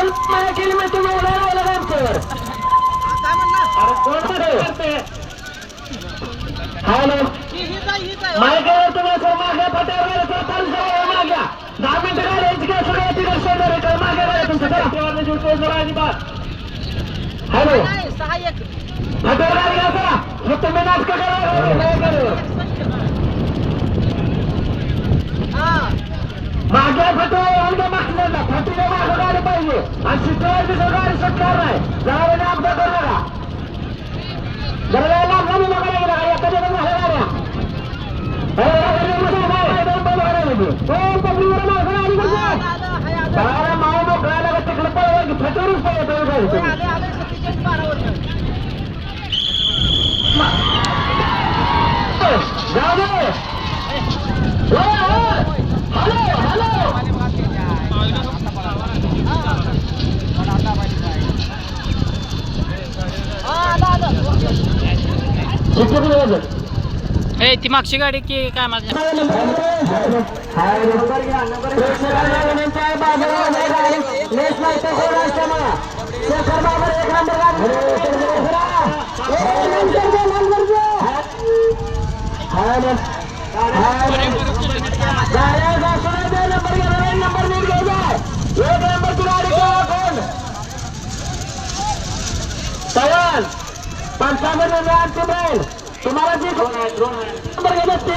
माया केली मी तुम्ही उडायला आमच्यावर हॅलो मागे तुम्ही सर मागे पट्यावर माग्या 10 मिनिटं गाड्याची काय सगळ्या तिकडे सोडणार आहे मागे गाड्या तुमचं हॅलो पट्यावर गाडी घ्या सरा मग तुम्ही नाटक करा मागे फटो मागल्या फटीला मागं गाडी पाहिजे आणि शिकवायला दिसं गाडी सुटणार नाही जरा अपघात करू नका जरा लांब झाली नका गेला एखाद्या झाल्या गाड्या माऊ मोकळायला तिकडे पळवा फटोरूच पाहिजे जाऊ दे हॅलो हॅलो ए ती मागची गाडी की काय माझ्या नंबर नीट घ्यायचा एक नंबर ती गाडी कोण सवाल 5 तुम्हाला जे नंबर घ्यायचा